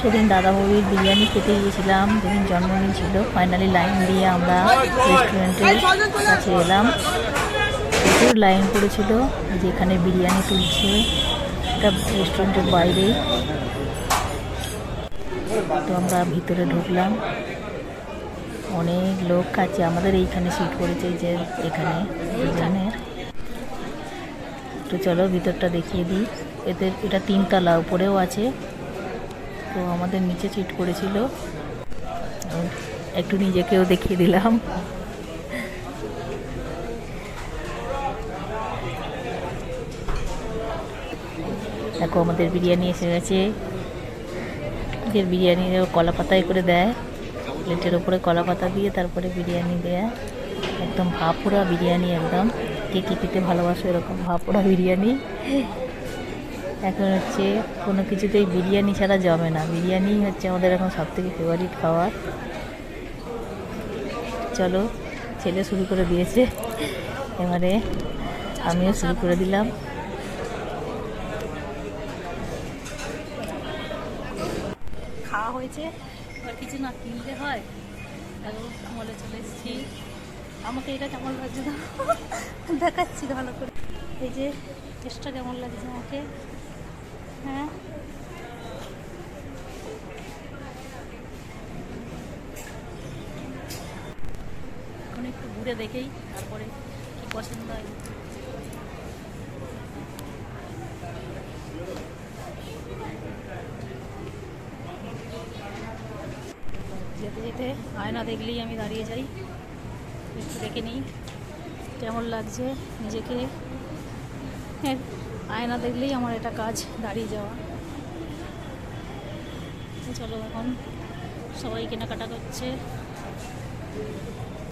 সেদিন দাদা বৌদির বিরিয়ানি খেতে গিয়েছিলাম, যেদিন জন্মদিন ছিল। ফাইনালি লাইন দিয়ে আমরা রেস্টুরেন্টের কাছে এলাম। প্রচুর লাইন পড়েছিল, যেখানে বিরিয়ানি তুলছে, এটা রেস্টুরেন্টের বাইরেই। তো আমরা ভিতরে ঢুকলাম, অনেক লোক খাচ্ছে। আমাদের এইখানে সিট করেছে, যে এখানে। তো চলো ভিতরটা দেখিয়ে দিই। এটা 3 তলা, উপরেও আছে। তো আমাদের নিচে সিট করেছিল, একটু নিজেকেও দেখিয়ে দিলাম। দেখো আমাদের বিরিয়ানি এসে গেছে। যে বিরিয়ানি কলা পাতায় করে দেয়, প্লেটের ওপরে কলা পাতা দিয়ে তারপরে বিরিয়ানি দেয়। একদম ভাপোড়া বিরিয়ানি, একদম কে কে খেতে ভালোবাসো এরকম ভাপোড়া বিরিয়ানি। এখন হচ্ছে কোনো কিছুতেই বিরিয়ানি ছাড়া জমে না। বিরিয়ানি হচ্ছে আমাদের এখন সবথেকে ফেভারিট খাবার। চলো, ছেলে শুরু করে দিয়েছে, এবারে আমিও শুরু করে দিলাম। খাওয়া হয়েছে, আর কিছু না কিনলে হয়। মলে চলে এসেছি। আমাকে এটা কেমন লাগছে না দেখাচ্ছি ভালো করে। এই যে টেস্টটা কেমন লাগছে আমাকে। হ্যাঁ, এখন একটু ঘুরে দেখেই তারপরে কি পছন্দ হয়। যেতে যেতে আয়না দেখলেই আমি দাঁড়িয়ে যাই, একটু দেখে নিই কেমন লাগছে নিজেকে। হ্যাঁ, আয়না দেখলেই আমার এটা কাজ, দাঁড়িয়ে যাওয়া। চলো, এখন সবাই কেনাকাটা করছে।